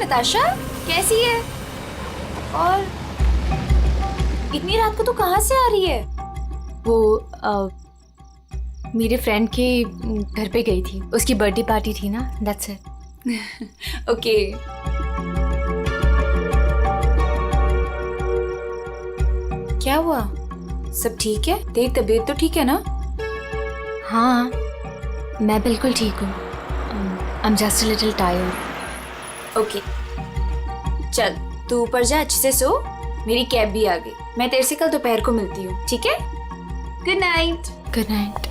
नताशा कैसी है? और इतनी रात को तो कहाँ से आ रही है? वो मेरे फ्रेंड के घर पे गई थी, उसकी बर्थडे पार्टी थी ना, दैट्स इट। ओके। क्या हुआ? सब ठीक है? तेरी तबीयत तो ठीक है ना? हाँ, मैं बिल्कुल ठीक हूँ। I am just a little tired. Okay, चल तू ऊपर जा, अच्छे से सो। मेरी कैब भी आ गई, मैं तेरे से कल दोपहर को मिलती हूँ, ठीक है? Good night. Good night.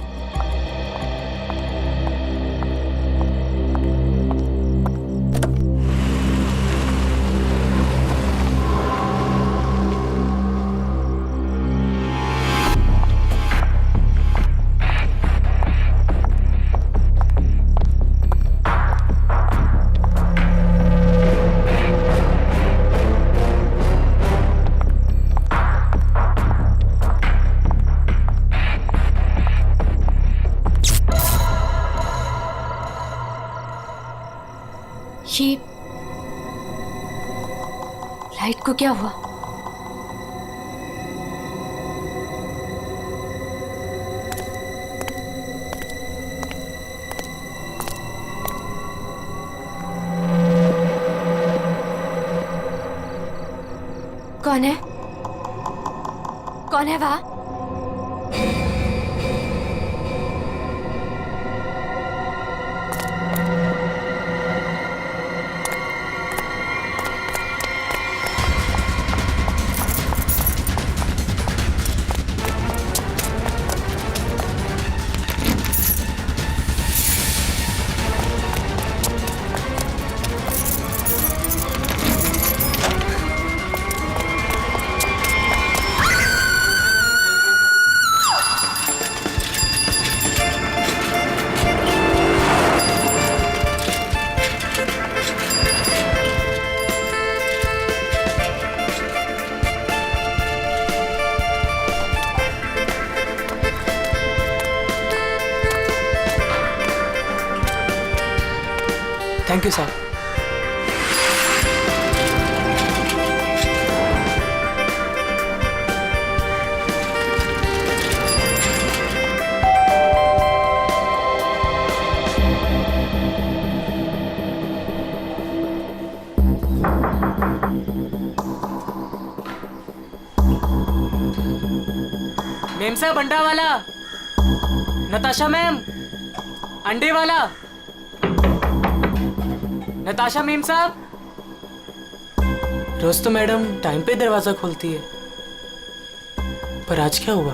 ये लाइट को क्या हुआ? कौन है? कौन है वहां? Thank you sir. मेम साहब, अंडा वाला। नताशा मैम, अंडे वाला। नताशा मेम साहब। रोज तो मैडम टाइम पे दरवाजा खोलती है, पर आज क्या हुआ?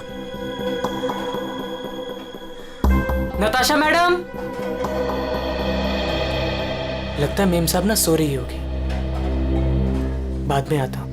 नताशा मैडम। लगता है मेम साहब ना सो रही होगी, बाद में आता हूं।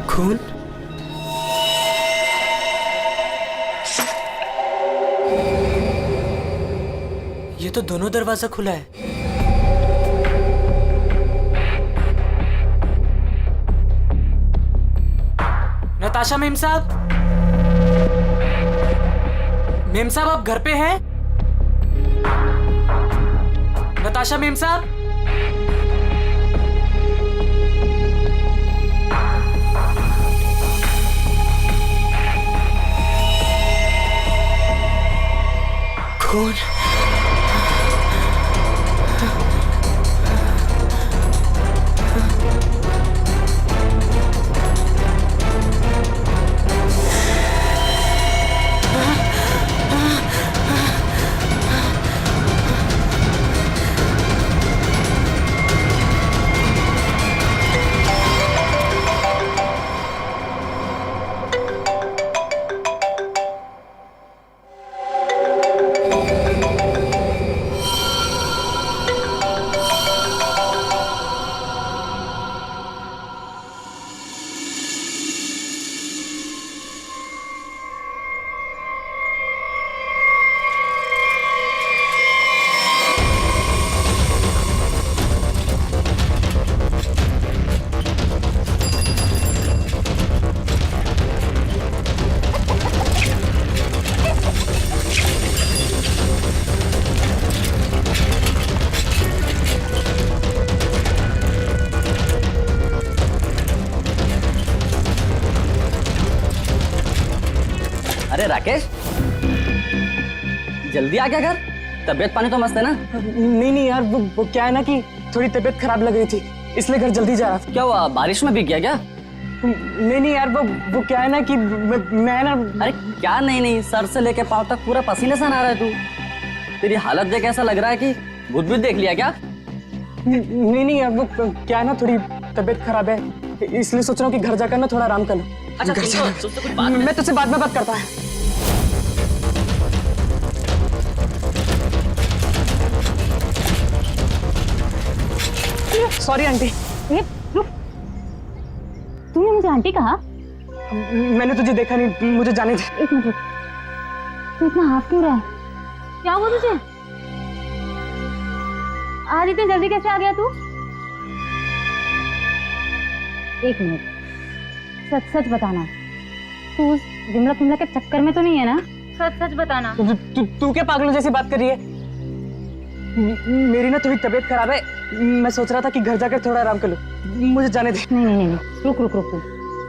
खून? ये तो दोनों दरवाजा खुला है। नताशा मेम साहब। मेम साहब, आप घर पे हैं? नताशा मेम साहब। खून? अरे राकेश, जल्दी आ गया घर? तबीयत पानी तो मस्त है ना? नहीं यार, वो क्या है ना कि थोड़ी तबीयत खराब लग रही थी, इसलिए घर जल्दी जा रहा था। क्या हुआ, बारिश में भीग गया क्या? नहीं यार, वो क्या है ना कि मैं ना। अरे क्या नहीं, सर से लेके पाँव तक पूरा पसीने से नहा रहा है तू। तेरी हालत देख ऐसा लग रहा है कि भूत भी देख लिया क्या? नहीं यार, वो क्या है ना, थोड़ी तबीयत खराब है, इसलिए सोच रहा हूँ कि घर जाकर ना थोड़ा आराम कर लूं। अच्छा, घर जा। तुझसे कुछ बात मैं तुझसे बाद में बात करता है। Sorry aunty. ये रुक, तूने मुझे आंटी कहा? मैंने तुझे देखा नहीं, मुझे जाने दे। एक मिनट रुक, तू इतना हाफ क्यों रहा है? क्या हुआ तुझे? आज इतनी जल्दी कैसे आ गया तू? एक मिनट, सच सच बताना, तू उस विमला के चक्कर में तो नहीं है ना? सच सच बताना। तू क्या पागलों जैसी बात कर रही है? मेरी ना थोड़ी तबीयत खराब है, मैं सोच रहा था कि घर जाकर थोड़ा आराम कर लूं, मुझे जाने दे। नहीं, रुक रुक रुक,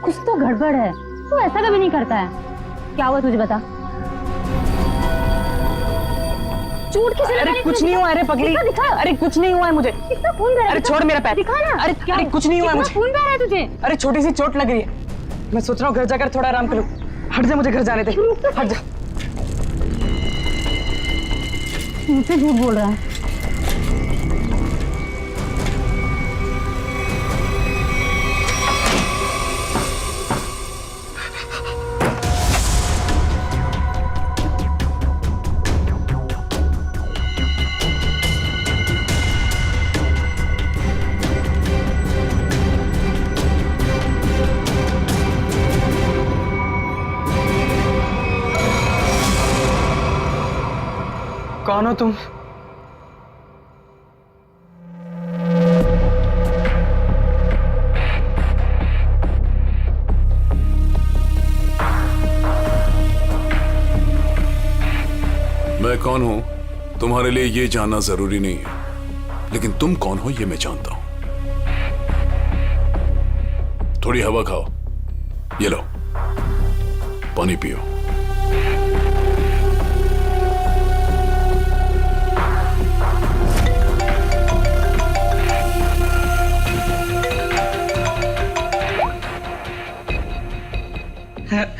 कुछ तो गड़बड़ है, तू ऐसा कभी नहीं करता है। क्या हुआ तुझे बता। चोट किसे लगी? अरे कुछ नहीं हुआ, अरे पगली, दिखा। अरे कुछ नहीं हुआ है मुझे। कितना खून बह रहा है? अरे छोड़ मेरा पैर। दिखा ना। अरे कुछ नहीं हुआ है मुझे। खून बह रहा है तुझे? अरे छोटी सी चोट लग रही है, मैं सोच रहा हूँ घर जाकर थोड़ा आराम कर लूं। हट जा, मुझे घर जाने दे, हट जा। मुझसे झूठ बोल रहा है। कौन हो तुम? मैं कौन हूं तुम्हारे लिए ये जानना जरूरी नहीं है, लेकिन तुम कौन हो ये मैं जानता हूं। थोड़ी हवा खाओ, ये लो पानी पियो।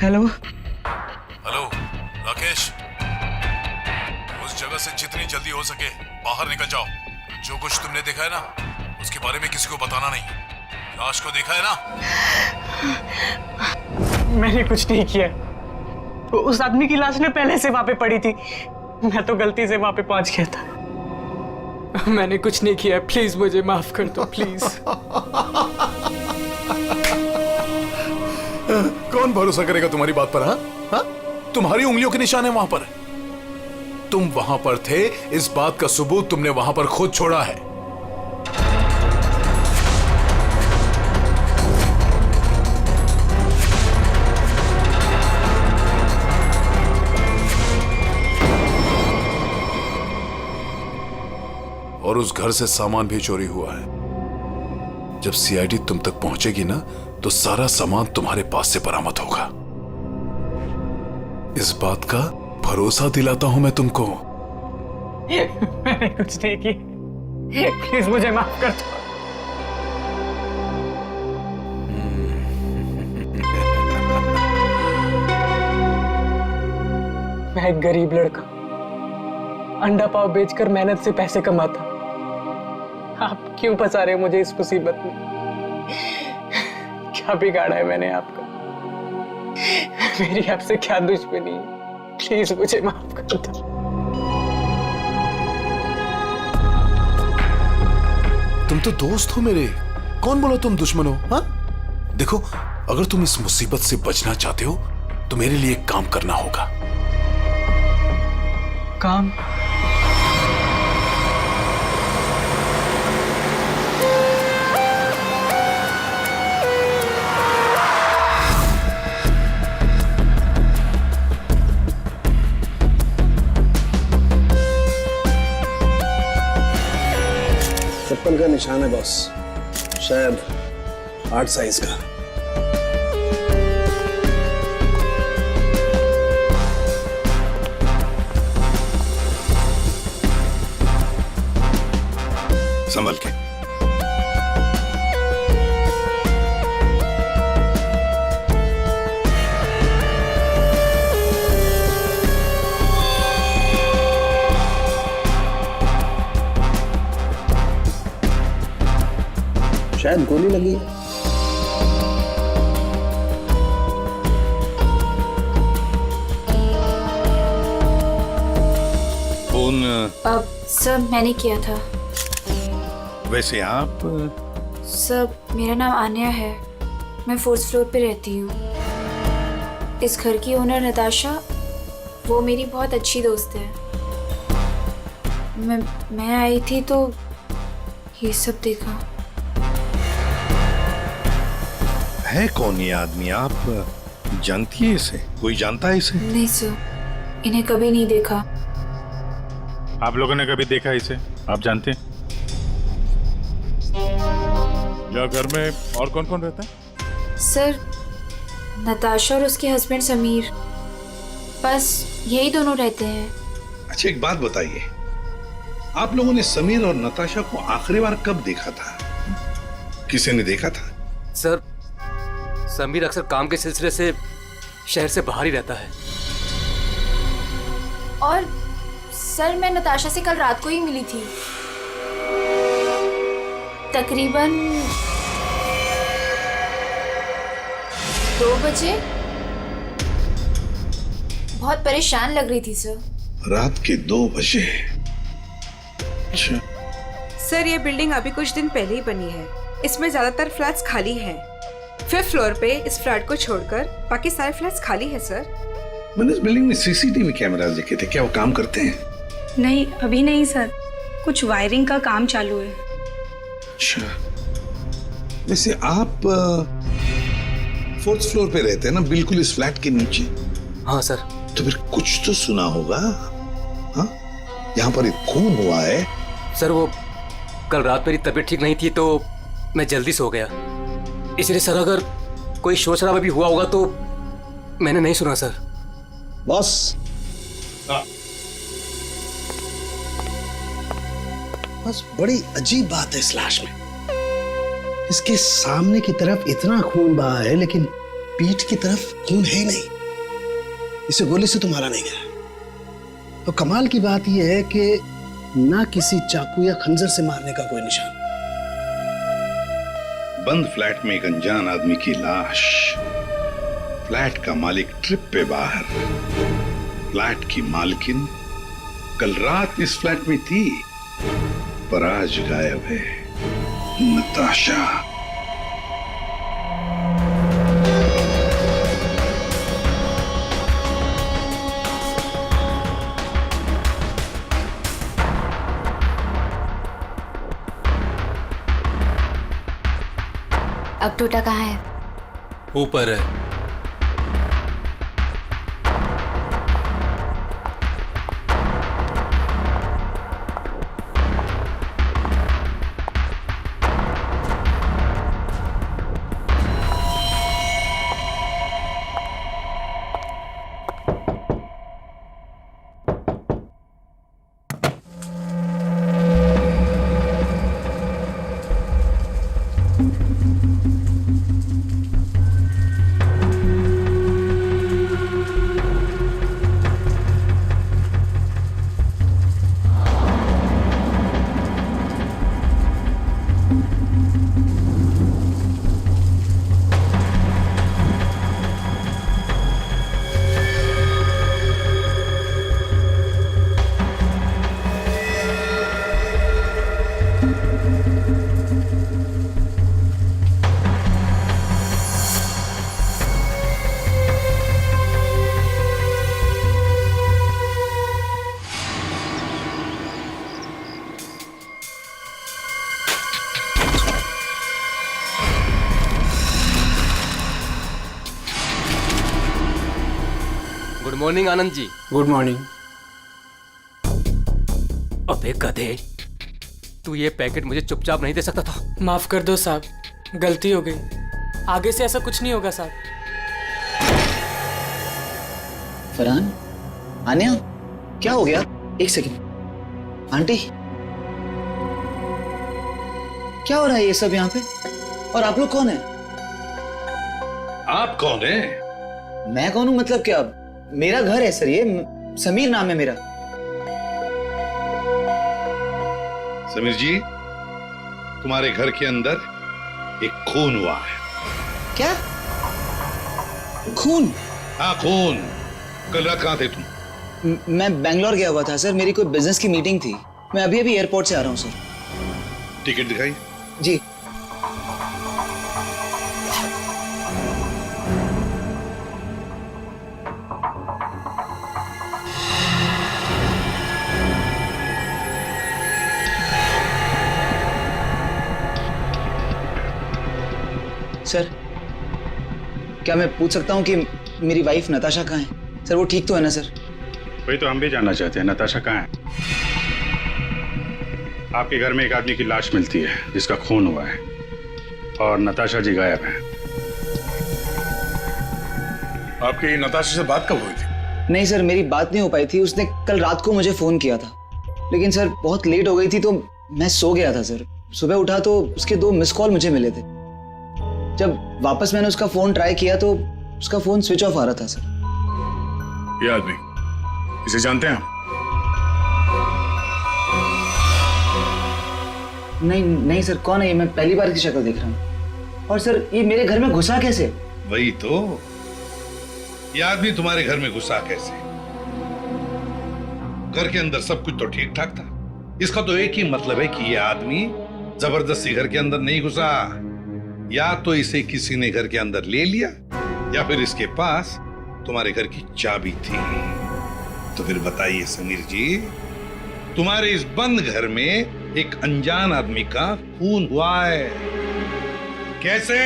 हेलो हेलो राकेश, उस जगह से जितनी जल्दी हो सके बाहर निकल जाओ। जो कुछ तुमने देखा है ना, उसके बारे में किसी को बताना नहीं। लाश को देखा है ना? मैंने कुछ नहीं किया, उस आदमी की लाश ने पहले से वहां पे पड़ी थी, मैं तो गलती से वहां पे पहुंच गया था। मैंने कुछ नहीं किया, प्लीज मुझे माफ कर दो, प्लीज। कौन भरोसा करेगा तुम्हारी बात पर? हाँ, तुम्हारी उंगलियों के निशान है वहां पर। तुम वहां पर थे, इस बात का सबूत तुमने वहां पर खुद छोड़ा है। और उस घर से सामान भी चोरी हुआ है। जब सीआईडी तुम तक पहुंचेगी ना, तो सारा सामान तुम्हारे पास से बरामद होगा। इस बात का भरोसा दिलाता हूं मैं तुमको। मैंने कुछ नहीं किया, प्लीज मुझे माफ कर दो। मैं एक गरीब लड़का, अंडा पाव बेचकर मेहनत से पैसे कमाता। आप क्यों फंसा रहे हो मुझे इस मुसीबत में? क्या बिगाड़ा है मैंने आपका? मेरी आपसे क्या दुश्मनी है? प्लीज मुझे माफ कर दो। तुम तो दोस्त हो मेरे, कौन बोला तुम दुश्मन हो? हाँ, देखो, अगर तुम इस मुसीबत से बचना चाहते हो तो मेरे लिए एक काम करना होगा। काम? चप्पल का निशान है बॉस, शायद 8 साइज का। शायद गोली लगी है। फोन अब सर मैंने किया था। वैसे आप सर मेरा नाम आन्या है, मैं 4th फ्लोर पे रहती हूँ। इस घर की ओनर नताशा, वो मेरी बहुत अच्छी दोस्त है। मैं आई थी तो ये सब देखा। है कौन ये आदमी? आप जानती है इसे? कोई जानता है इसे? नहीं सर, इन्हें कभी नहीं देखा। आप लोगों ने कभी देखा इसे? आप जानते हैं? या घर में और कौन कौन रहता है? सर नताशा और उसके हस्बैंड समीर, बस यही दोनों रहते हैं। अच्छा एक बात बताइए, आप लोगों ने समीर और नताशा को आखिरी बार कब देखा था? किसी ने देखा था? सर समीर अक्सर काम के सिलसिले से शहर से बाहर ही रहता है। और सर मैं नताशा से कल रात को ही मिली थी, तकरीबन 2 बजे। बहुत परेशान लग रही थी सर। रात के 2 बजे? अच्छा। सर ये बिल्डिंग अभी कुछ दिन पहले ही बनी है, इसमें ज्यादातर फ्लैट्स खाली हैं। 5th फ्लोर पे इस फ्लैट को छोड़कर बाकी सारे फ्लैट्स खाली है सर। मैंने इस बिल्डिंग में सीसीटीवी कैमरास देखे थे, क्या वो काम करते हैं? नहीं अभी नहीं सर, कुछ वायरिंग का काम चालू है। अच्छा, वैसे आप 4th फ्लोर पे रहते हैं ना, बिल्कुल इस फ्लैट के नीचे? हाँ सर। तो फिर कुछ तो सुना होगा। हाँ, यहाँ पर एक खून हुआ है। सर वो कल रात मेरी तबीयत ठीक नहीं थी तो मैं जल्दी सो गया, इसलिए सर अगर कोई शोर शराबा भी हुआ होगा तो मैंने नहीं सुना सर। बॉस, बस बड़ी अजीब बात है इस लाश में। इसके सामने की तरफ इतना खून बहा है लेकिन पीठ की तरफ खून है ही नहीं। इसे गोली से तो मारा नहीं गया। तो कमाल की बात यह है कि ना किसी चाकू या खंजर से मारने का कोई निशान। बंद फ्लैट में एक अनजान आदमी की लाश, फ्लैट का मालिक ट्रिप पे बाहर, फ्लैट की मालकिन कल रात इस फ्लैट में थी पर आज गायब है। नताशा। अब टोटा कहाँ है? ऊपर है। Good morning Anand ji. Good morning. अबे गधे, तू ये पैकेट मुझे चुपचाप नहीं दे सकता था? माफ कर दो साहब, गलती हो गई। आगे से ऐसा कुछ नहीं होगा साहब। फरहान, आन्या, क्या हो गया? एक सेकंड। आंटी, क्या हो रहा है ये सब यहाँ पे? और आप लोग कौन है? आप कौन है? मैं कौन हूँ मतलब क्या? मेरा घर है सर, ये समीर नाम है मेरा। समीर जी, तुम्हारे घर के अंदर एक खून हुआ है। क्या? खून? हाँ खून। कल रात कहाँ थे तुम? मैं बैंगलोर गया हुआ था सर, मेरी कोई बिजनेस की मीटिंग थी। मैं अभी अभी एयरपोर्ट से आ रहा हूँ सर। टिकट दिखाई। जी। सर क्या मैं पूछ सकता हूँ कि मेरी वाइफ नताशा कहाँ है? सर वो ठीक तो है ना सर? वही तो हम भी जानना चाहते हैं, नताशा कहाँ है? आपके घर में एक आदमी की लाश मिलती है जिसका खून हुआ है और नताशा जी गायब हैं। आपकी नताशा से बात कब हुई थी? नहीं सर, मेरी बात नहीं हो पाई थी। उसने कल रात को मुझे फोन किया था, लेकिन सर बहुत लेट हो गई थी तो मैं सो गया था सर। सुबह उठा तो उसके 2 मिस कॉल मुझे मिले थे। जब वापस मैंने उसका फोन ट्राई किया तो उसका फोन स्विच ऑफ आ रहा था सर। ये आदमी, इसे जानते हैं आप? नहीं सर, कौन है ये? मैं पहली बार की शक्ल देख रहा हूँ। और सर ये मेरे घर में घुसा कैसे? वही तो, ये आदमी तुम्हारे घर में घुसा कैसे? घर के अंदर सब कुछ तो ठीक ठाक था। इसका तो एक ही मतलब है कि ये आदमी जबरदस्ती घर के अंदर नहीं घुसा। या तो इसे किसी ने घर के अंदर ले लिया या फिर इसके पास तुम्हारे घर की चाबी थी। तो फिर बताइए समीर जी, तुम्हारे इस बंद घर में एक अनजान आदमी का खून हुआ है, कैसे?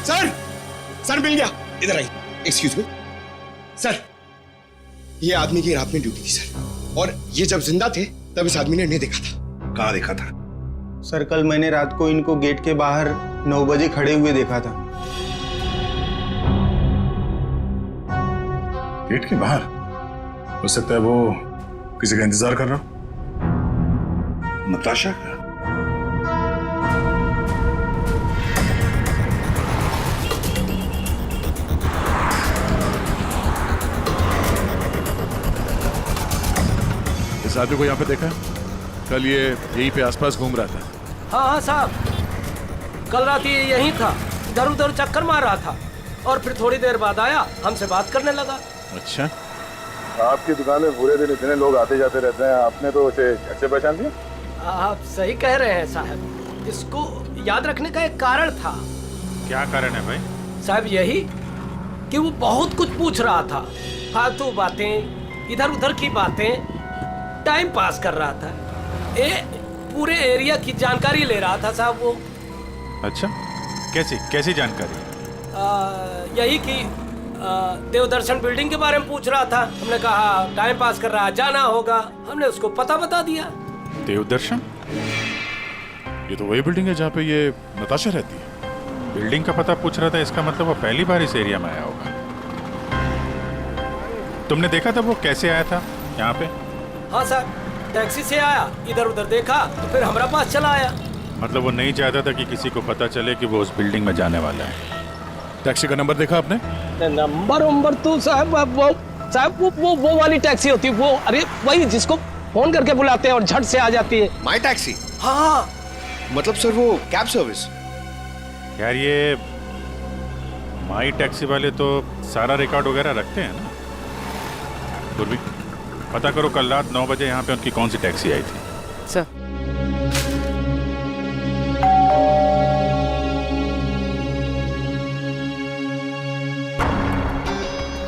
सर मिल गया। इधर आइए। एक्सक्यूज मी सर, ये आदमी की रात में ड्यूटी थी सर, और ये जब जिंदा थे तब इस आदमी ने इन्हें देखा था। कहाँ देखा था? सर कल मैंने रात को इनको गेट के बाहर 9 बजे खड़े हुए देखा था। गेट के बाहर? हो सकता है वो किसी का इंतजार कर रहा हो। नताशा का? इस आदमी को यहाँ पे देखा है? कल ये यहीं पे आसपास घूम रहा था। हाँ साहब, कल रात ये यहीं था, इधर उधर चक्कर मार रहा था और फिर थोड़ी देर बाद आया, हमसे बात करने लगा। अच्छा, आपकी दुकान में पूरे दिन इतने लोग आते जाते रहते हैं, आपने तो उसे कैसे पहचान लिया? आप सही कह रहे हैं साहब, इसको याद रखने का एक कारण था। क्या कारण है भाई? साहब यही कि वो बहुत कुछ पूछ रहा था, फालतू बातें, इधर उधर की बातें, टाइम पास कर रहा था। पूरे एरिया की जानकारी ले रहा था साहब वो। अच्छा, कैसी जानकारी? यही कि देवदर्शन बिल्डिंग के बारे में पूछ रहा था। हमने कहा टाइम पास कर रहा है, जाना होगा। हमने उसको पता बता दिया। देवदर्शन? ये तो वही बिल्डिंग है जहाँ पे ये नताशा रहती है। बिल्डिंग का पता पूछ रहा था, इसका मतलब वो पहली बार इस एरिया में आया होगा। तुमने देखा था वो कैसे आया था यहाँ पे? हाँ साहब, टैक्सी से आया, इधर उधर देखा तो फिर हमारा पास चला आया। मतलब वो नहीं चाहता था कि किसी को पता चले कि वो उस बिल्डिंग में जाने वाला है। टैक्सी का नंबर देखा आपने? नंबर तो साहब वो वाली टैक्सी होती है, वो अरे वही जिसको फोन करके बुलाते हैं और झट से आ जाती है। माई टैक्सी? हाँ। मतलब सर वो कैब सर्विस? यार ये माई टैक्सी वाले तो सारा रिकॉर्ड वगैरह रखते हैं ना। पूर्वी पता करो कल रात 9 बजे यहाँ पे उनकी कौन सी टैक्सी आई थी। सर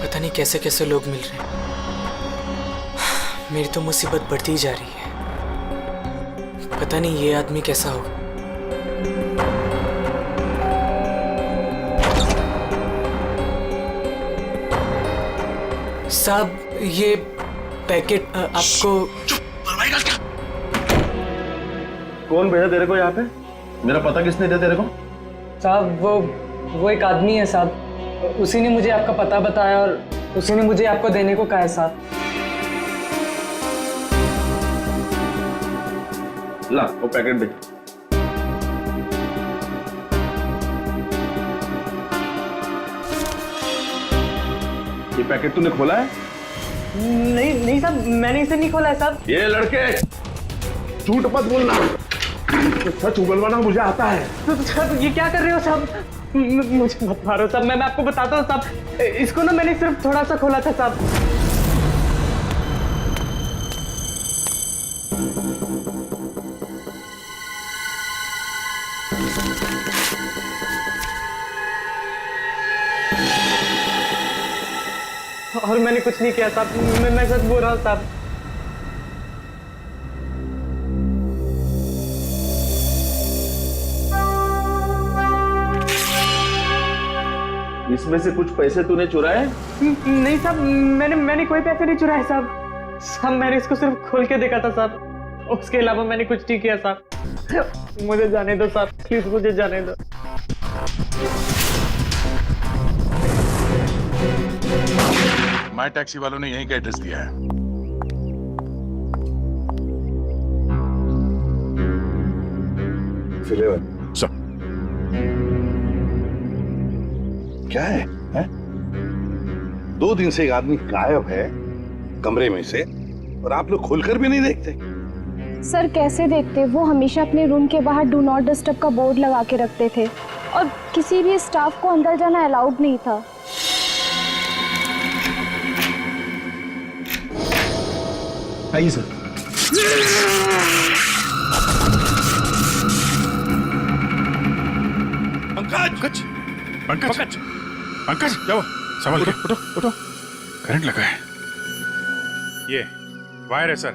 पता नहीं कैसे कैसे लोग मिल रहे हैं। मेरी तो मुसीबत बढ़ती ही जा रही है। पता नहीं ये आदमी कैसा होगा। साहब ये पैकेट आपको। कौन भेजा तेरे को यहाँ पे? मेरा पता किसने दिया तेरे को? साहब वो एक आदमी है साहब, उसी ने मुझे आपका पता बताया और उसी ने मुझे आपको देने को कहा है साहब। ला वो पैकेट दे। ये पैकेट तूने खोला है? नहीं साहब, मैंने इसे नहीं खोला है साहब। ये लड़के झूठ मत बोलना। सच उगलवाना मुझे आता है। तो साहब ये क्या कर रहे हो साहब? मुझे मत मारो साहब, मैं आपको बताता हूँ साहब। इसको ना मैंने सिर्फ थोड़ा सा खोला था साहब। और मैंने कुछ नहीं किया साहब, मैं सच बोल रहा हूँ साहब। इसमें से कुछ पैसे तूने चुराए? नहीं साहब, मैंने कोई पैसे नहीं चुराए साहब। साहब मैंने इसको सिर्फ खोल के देखा था साहब, उसके अलावा मैंने कुछ नहीं किया साहब। मुझे जाने दो साहब, प्लीज मुझे जाने दो। माई टैक्सी वालों ने यहीं का एड्रेस दिया है। सर क्या है, हैं? 2 दिन से एक आदमी गायब है कमरे में से, और आप लोग खोलकर भी नहीं देखते। सर कैसे देखते, वो हमेशा अपने रूम के बाहर डू नॉट डिस्टर्ब का बोर्ड लगा के रखते थे और किसी भी स्टाफ को अंदर जाना अलाउड नहीं था। आइए सर। पंकज पंकज पंकज जाओ, संभल के उठो उठो। करंट लगा है, ये वायर है सर,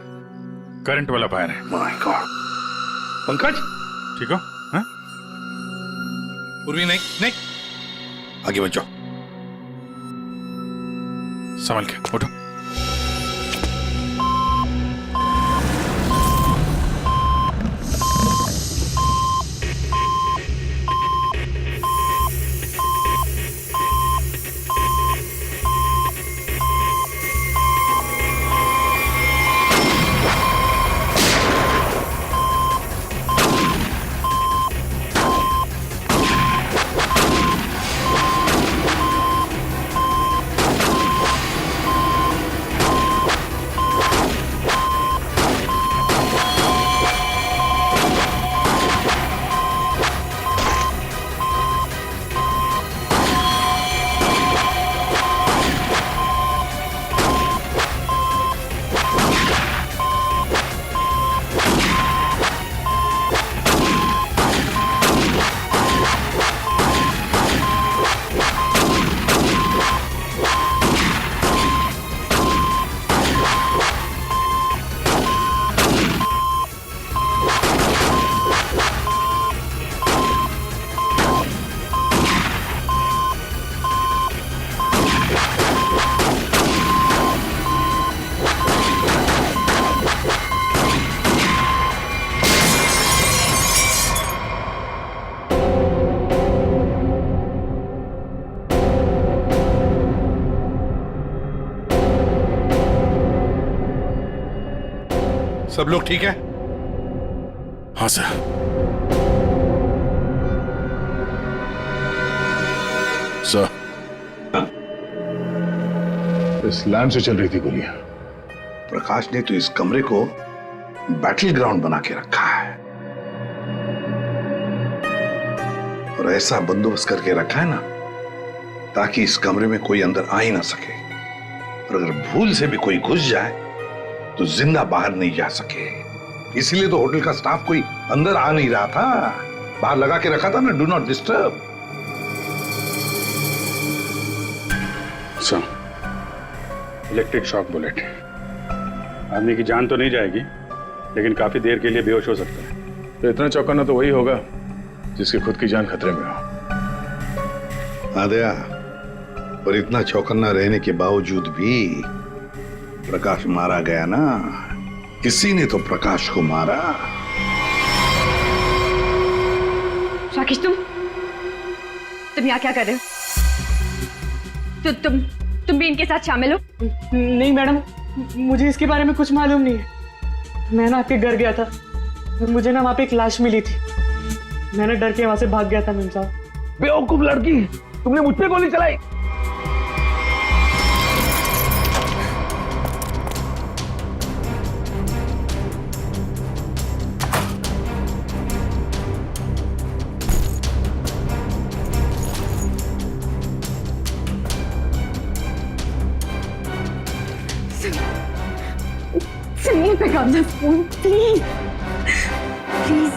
करंट वाला वायर है। My god. पंकज ठीक हो? हाँ? उर्वी नहीं नहीं, आगे बढ़ जाओ। संभल के उठो। सब लोग ठीक है? हाँ सर। सर, इस लैंड से चल रही थी गोलियां। प्रकाश ने तो इस कमरे को बैटल ग्राउंड बना के रखा है और ऐसा बंदोबस्त करके रखा है ना, ताकि इस कमरे में कोई अंदर आ ही ना सके, और अगर भूल से भी कोई घुस जाए तो जिंदा बाहर नहीं जा सके। इसलिए तो होटल का स्टाफ कोई अंदर आ नहीं रहा था, बाहर लगा के रखा था ना, do not disturb. Sir, electric shock bullet, आदमी की जान तो नहीं जाएगी लेकिन काफी देर के लिए बेहोश हो सकता है। तो इतना चौंकाना तो वही होगा जिसकी खुद की जान खतरे में हो। आदया, और इतना चौकन्ना रहने के बावजूद भी प्रकाश मारा गया ना, किसी ने तो प्रकाश को मारा। राकेश, तुम यहाँ क्या कर रहे हो? तुम भी इनके साथ शामिल हो? नहीं मैडम, मुझे इसके बारे में कुछ मालूम नहीं है। मैं ना आपके घर गया था और मुझे ना वहाँ पे एक लाश मिली थी। मैंने डर के वहाँ से भाग गया था मेम साहब। बेवकूफ लड़की, तुमने मुझ पे गोली चलाई। Pick up the phone please please.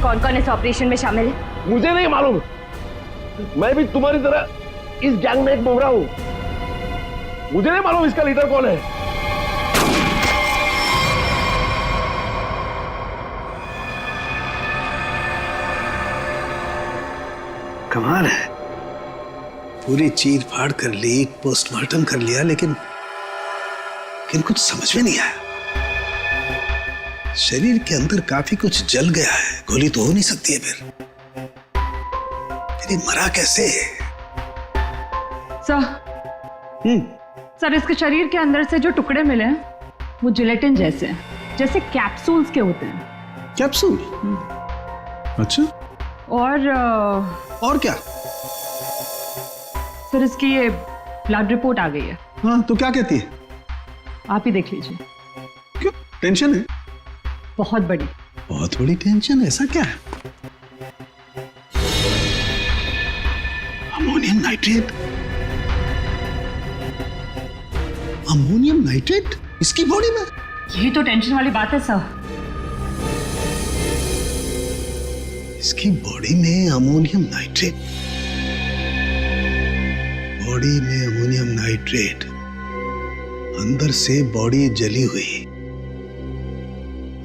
कौन कौन इस ऑपरेशन में शामिल है? मुझे नहीं मालूम, मैं भी तुम्हारी तरह इस गैंग में एक मोहरा हूं। मुझे नहीं मालूम इसका लीडर कौन है। कमाल है, पूरी चीर फाड़ कर ली, पोस्टमार्टम कर लिया, लेकिन कुछ समझ में नहीं आया। शरीर के अंदर काफी कुछ जल गया है, गोली तो हो नहीं सकती है फिर ये मरा कैसे? सर इसके शरीर के अंदर से जो टुकड़े मिले हैं वो जिलेटिन जैसे हैं, जैसे कैप्सूल्स के होते हैं। कैप्सूल? अच्छा। और क्या? सर इसकी ये ब्लड रिपोर्ट आ गई है। हाँ तो क्या कहती है? आप ही देख लीजिए। क्यों, टेंशन है? बहुत बड़ी। बहुत बड़ी टेंशन? ऐसा क्या है? Ammonium nitrate? अमोनियम नाइट्रेट इसकी बॉडी में? यही तो टेंशन वाली बात है सर। इसकी बॉडी में अमोनियम नाइट्रेट? बॉडी में अमोनियम नाइट्रेट, अंदर से बॉडी जली हुई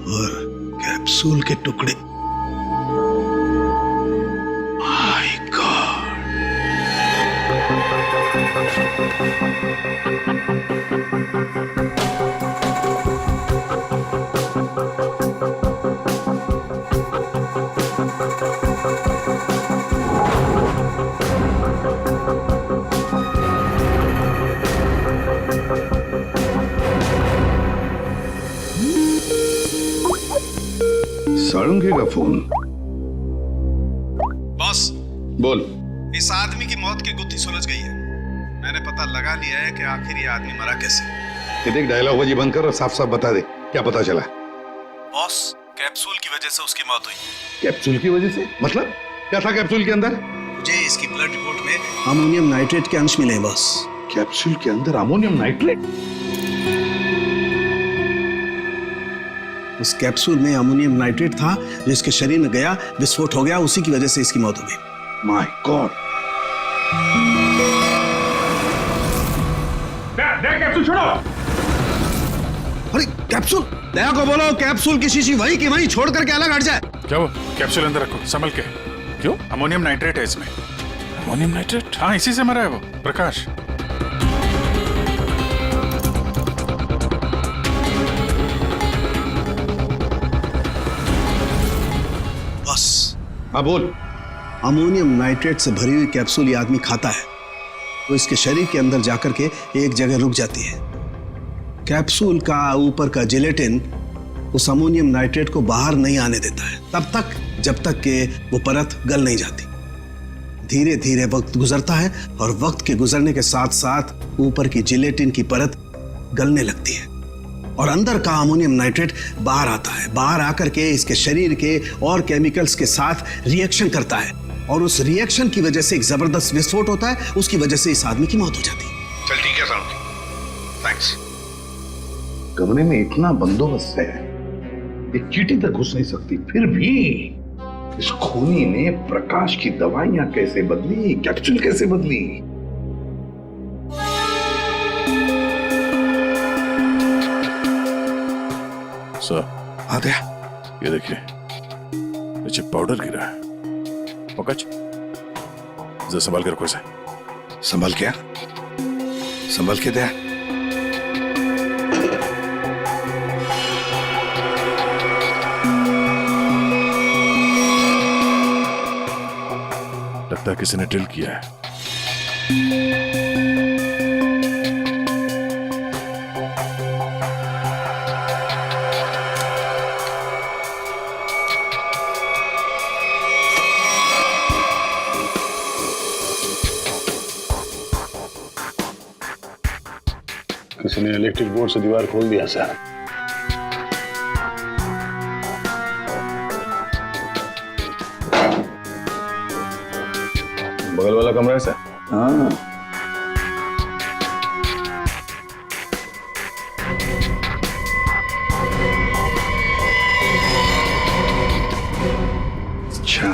और कैप्सूल के टुकड़े। My God. साळुंखे का फोन। बॉस बोल। इस आदमी की मौत की गुत्थी सुलझ गई है। मैंने पता लगा लिया है कि आखिर ये आदमी मरा कैसे। ये देख, डायलॉग बाजी बंद कर और साफ साफ बता दे क्या पता चला। बॉस कैप्सूल की वजह से उसकी मौत हुई। कैप्सूल की वजह से? मतलब क्या था कैप्सूल के अंदर? मुझे इसकी ब्लड रिपोर्ट में अमोनियम नाइट्रेट के अंश मिले हैं बॉस। कैप्सूल के अंदर अमोनियम नाइट्रेट? उस कैप्सूल में अमोनियम नाइट्रेट था जो इसके शरीर में गया, विस्फोट हो गया, उसी की वजह से इसकी मौत हो गई। My God. कैप्सूल छोड़ो। अरे कैप्सूल, दया को बोलो कैप्सूल की शीशी वही की वही छोड़ करके अलग हट जाए। क्या वो? कैप्सूल अंदर रखो, संभल के। क्यों? अमोनियम नाइट्रेट है इसमें। Ammonium nitrate? हाँ, इसी से मरा है वो प्रकाश। हाँ बोल। अमोनियम नाइट्रेट से भरी हुई कैप्सूल ये आदमी खाता है तो इसके शरीर के अंदर जाकर के एक जगह रुक जाती है। कैप्सूल का ऊपर का जिलेटिन उस अमोनियम नाइट्रेट को बाहर नहीं आने देता है तब तक जब तक कि वो परत गल नहीं जाती। धीरे धीरे वक्त गुजरता है और वक्त के गुजरने के साथ साथ ऊपर की जिलेटिन की परत गलने लगती है और अंदर का अमोनियम नाइट्रेट बाहर आता है। बाहर आकर के इसके शरीर के और केमिकल्स के साथ रिएक्शन करता है और उस रिएक्शन की वजह से एक जबरदस्त विस्फोट होता है। उसकी वजह से इस आदमी की मौत हो जाती है। चल ठीक है साहब, थैंक्स। कमरे में इतना बंदोबस्त है, एक चींटी तक घुस नहीं सकती, फिर भी इस खूनी ने प्रकाश की दवाइयां कैसे बदली, कैप्सूल कैसे बदली? सर आ गया। ये देखिए, नीचे पाउडर गिरा है। पंकज, जरा संभाल के रखो इसे। संभल क्या? संभल के दे। लगता है किसी ने ड्रिल किया है। किसी ने इलेक्ट्रिक बोर्ड से दीवार खोल दिया सर। बगल वाला कमरा है सर? हाँ। अच्छा,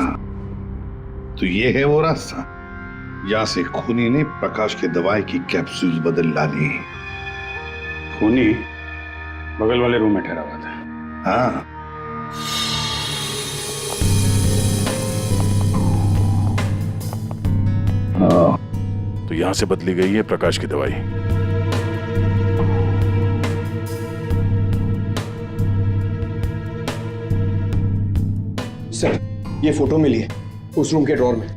तो ये है वो रास्ता यहाँ से खूनी ने प्रकाश के दवाई की कैप्सूल बदल डाली। खूनी बगल वाले रूम में ठहरा हुआ था। हाँ। तो यहां से बदली गई है प्रकाश की दवाई। सर, ये फोटो मिली है उस रूम के ड्रॉर में।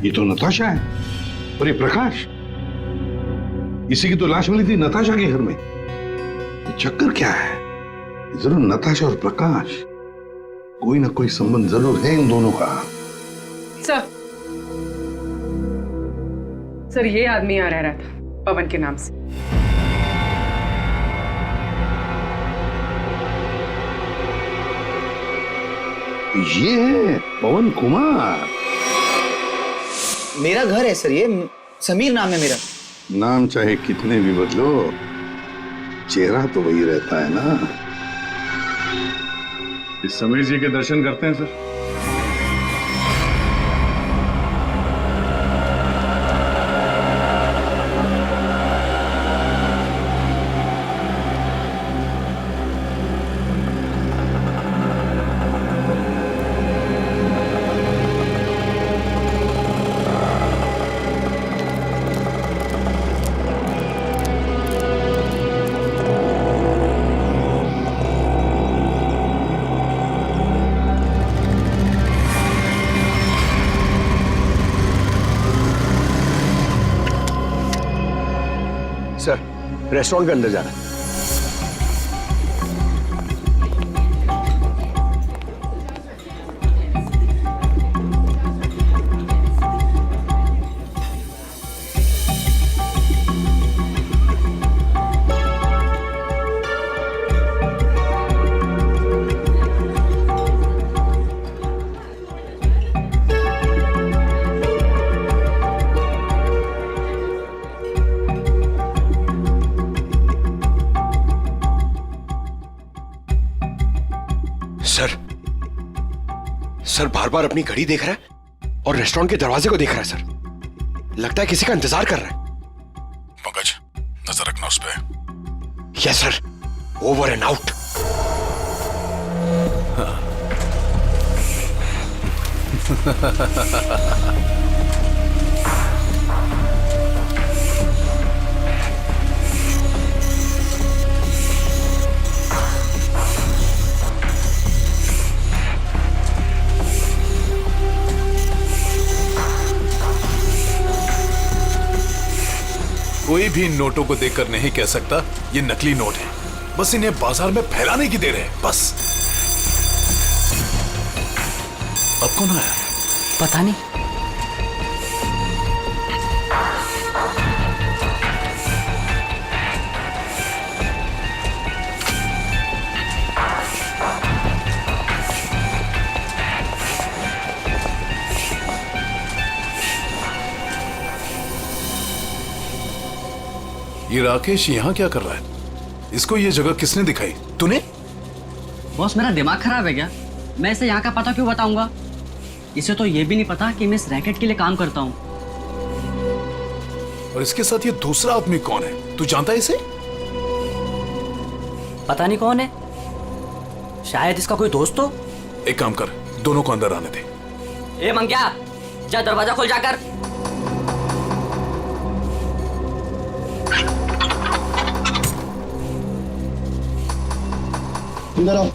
ये तो नताशा है और ये प्रकाश, इसी की तो लाश मिली थी नताशा के घर में। ये चक्कर क्या है? जरूर नताशा और प्रकाश, कोई ना कोई संबंध जरूर है इन दोनों का। सर ये आदमी यहाँ रह रहा था पवन के नाम से। ये है पवन कुमार। मेरा घर है सर, ये समीर नाम है मेरा। नाम चाहे कितने भी बदलो, चेहरा तो वही रहता है ना। इस समीर जी के दर्शन करते हैं सर। सर, रेस्टोरेंट के अंदर जाना है। सर बार बार अपनी घड़ी देख रहा है और रेस्टोरेंट के दरवाजे को देख रहा है सर। लगता है किसी का इंतजार कर रहा है। पंकज, नजर रखना उस पे। Yes sir, over and out. कोई भी नोटों को देखकर नहीं कह सकता ये नकली नोट है। बस इन्हें बाजार में फैलाने की देर है, बस। अब कौन आया? पता नहीं। ये राकेश यहाँ क्या कर रहा है? इसको ये जगह किसने दिखाई? तूने? बॉस, मेरा दिमाग खराब है क्या? मैं इसे यहाँ का पता क्यों बताऊंगा? इसे तो ये भी नहीं पता कि मैं इस रैकेट के लिए काम करता हूँ। और इसके साथ ये दूसरा आदमी कौन है? तू जानता है इसे? पता नहीं कौन है, शायद इसका कोई दोस्त हो। एक काम कर, दोनों को अंदर आने दे। ए मंग्या, जा दरवाजा खोल जाकर। अंदर आओ।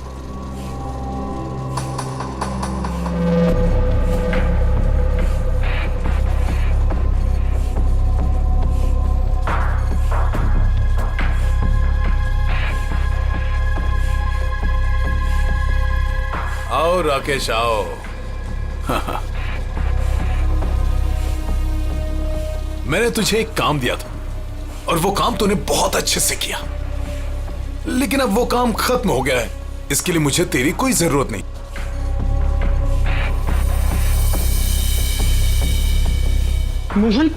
आओ राकेश, आओ। मैंने तुझे एक काम दिया था और वो काम तूने बहुत अच्छे से किया, लेकिन अब वो काम खत्म हो गया है, इसके लिए मुझे तेरी कोई जरूरत नहीं। मोहन,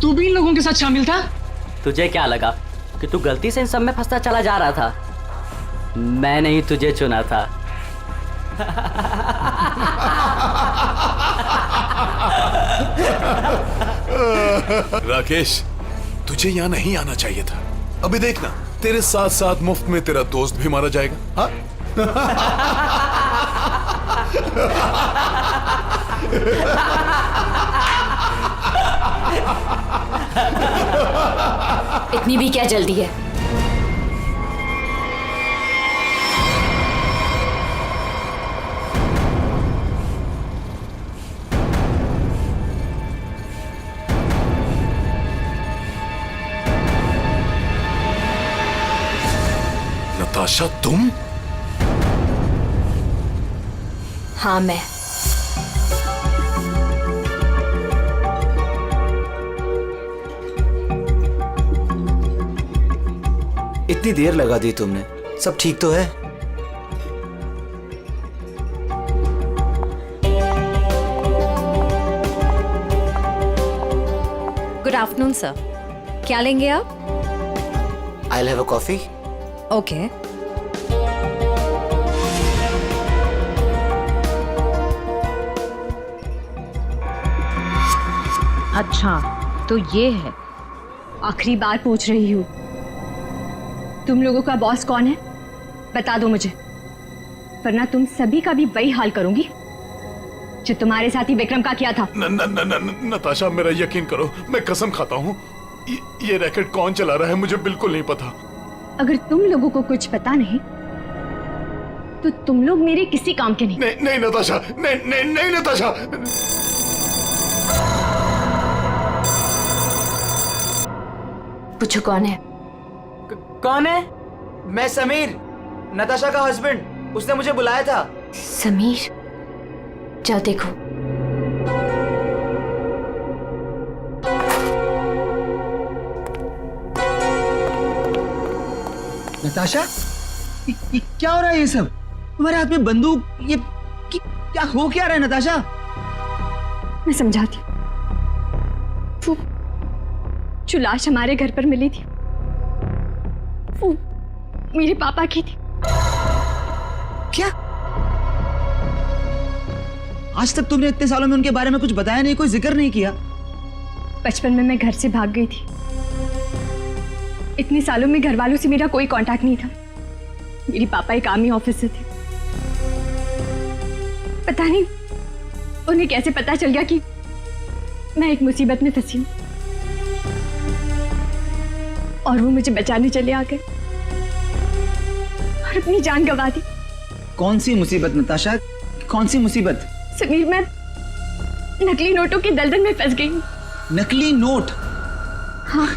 तू भी इन लोगों के साथ शामिल था? तुझे क्या लगा कि तू गलती से इन सब में फंसता चला जा रहा था? मैंने ही तुझे चुना था। राकेश, तुझे यहाँ नहीं आना चाहिए था। अभी देखना, तेरे साथ साथ मुफ्त में तेरा दोस्त भी मारा जाएगा। हाँ? इतनी भी क्या जल्दी है? नताशा, तुम? हाँ, मैं। इतनी देर लगा दी तुमने, सब ठीक तो है? गुड आफ्टरनून सर, क्या लेंगे आप? I'll have a coffee. Okay. अच्छा, तो ये है। आखिरी बार पूछ रही हूँ, तुम लोगों का बॉस कौन है? बता दो मुझे, वरना तुम सभी का भी वही हाल करूंगी जो तुम्हारे साथी विक्रम का किया था। नताशा, मेरा यकीन करो, मैं कसम खाता हूँ, ये रैकेट कौन चला रहा है मुझे बिल्कुल नहीं पता। अगर तुम लोगों को कुछ पता नहीं तो तुम लोग मेरे किसी काम के नहीं। नहीं नताशा, नहीं नताशा। पूछो कौन है? कौन है? मैं समीर, नताशा का हस्बैंड। उसने मुझे बुलाया था। समीर? जाओ देखो। नताशा, ये क्या हो रहा है? ये सब तुम्हारे हाथ में बंदूक, ये क्या हो क्या रहा है नताशा? मैं समझाती हूँ। वो जो लाश हमारे घर पर मिली थी वो मेरे पापा की थी। क्या? आज तक तुमने इतने सालों में उनके बारे में कुछ बताया नहीं, कोई जिक्र नहीं किया? बचपन में मैं घर से भाग गई थी। इतने सालों में घर वालों से मेरा कोई कांटेक्ट नहीं था। मेरे पापा एक आर्मी ऑफिसर थे। पता नहीं उन्हें कैसे पता चल गया कि मैं एक मुसीबत में फंसी हूं और वो मुझे बचाने चले आ गए और अपनी जान गंवा दी। कौन सी मुसीबत नताशा, कौन सी मुसीबत? समीर, मैं नकली नोटों की दलदल में फंस गई हूं। नकली नोट? हाँ,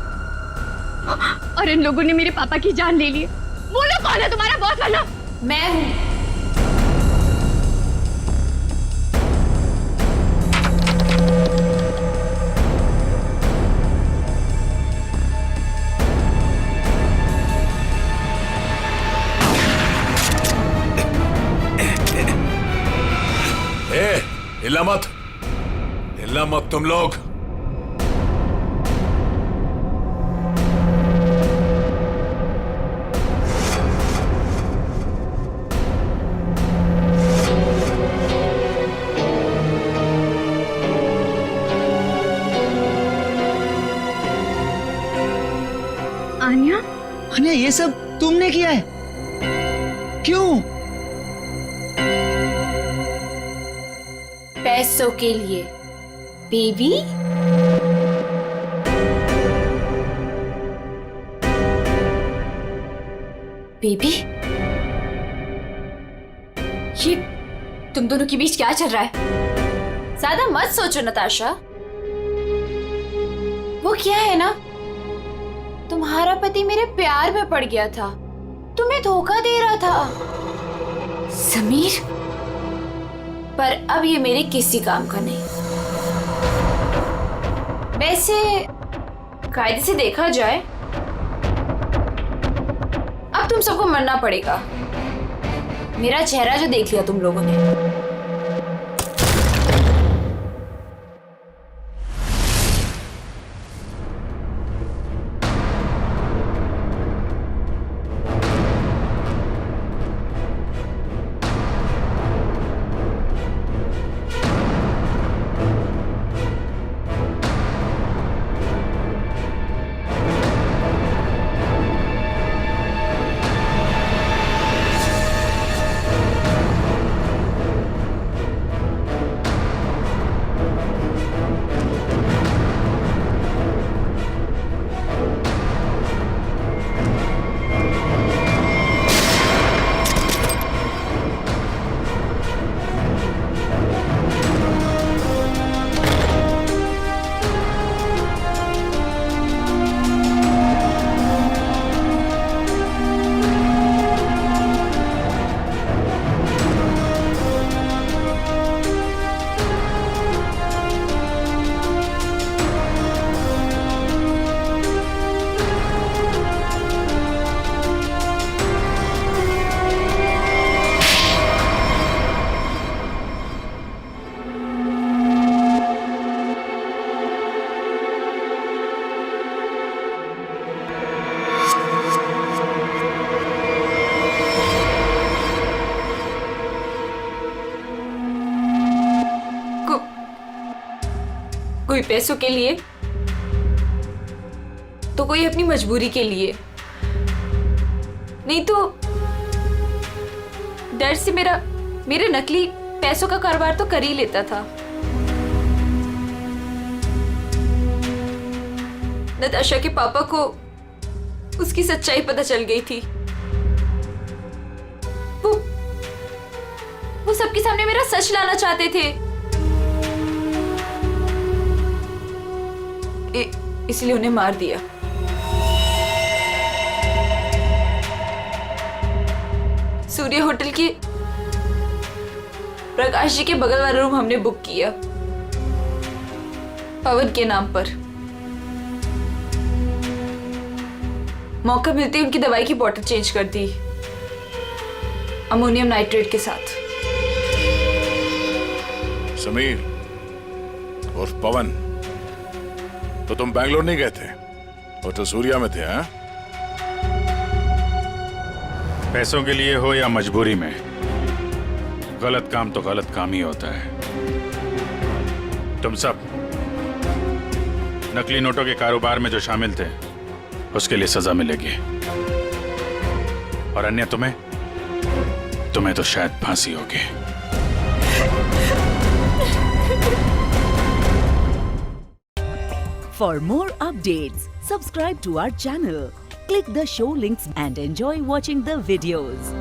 और इन लोगों ने मेरे पापा की जान ले ली। बोलो कौन है तुम्हारा बॉस वाला? मैं हूं। हिलना मत तुम लोग। आन्या? आन्या, ये सब तुमने किया है? क्यों? पैसों के लिए बेबी। बेबी, ये तुम दोनों के बीच क्या चल रहा है? ज्यादा मत सोचो नताशा। वो क्या है ना, तुम्हारा पति मेरे प्यार में पड़ गया था, तुम्हें धोखा दे रहा था। समीर, पर अब ये मेरे किसी काम का नहीं। वैसे कायदे से देखा जाए अब तुम सबको मरना पड़ेगा। मेरा चेहरा जो देख लिया तुम लोगों ने। कोई पैसों के लिए तो कोई अपनी मजबूरी के लिए, नहीं तो डर से मेरे नकली पैसों का कारोबार तो कर ही लेता था। नताशा के पापा को उसकी सच्चाई पता चल गई थी। वो सबके सामने मेरा सच लाना चाहते थे। इसलिए उन्हें मार दिया। सूर्य होटल के प्रकाश जी के बगल वाला रूम हमने बुक किया पवन के नाम पर। मौका मिलते ही उनकी दवाई की बोतल चेंज कर दी अमोनियम नाइट्रेट के साथ। समीर और पवन, तो तुम बैंगलोर नहीं गए थे और तो सूर्या में थे? हाँ, पैसों के लिए हो या मजबूरी में, गलत काम तो गलत काम ही होता है। तुम सब नकली नोटों के कारोबार में जो शामिल थे उसके लिए सजा मिलेगी, और अन्य तुम्हें तो शायद फांसी होगी। For more updates, subscribe to our channel, click the show links and enjoy watching the videos.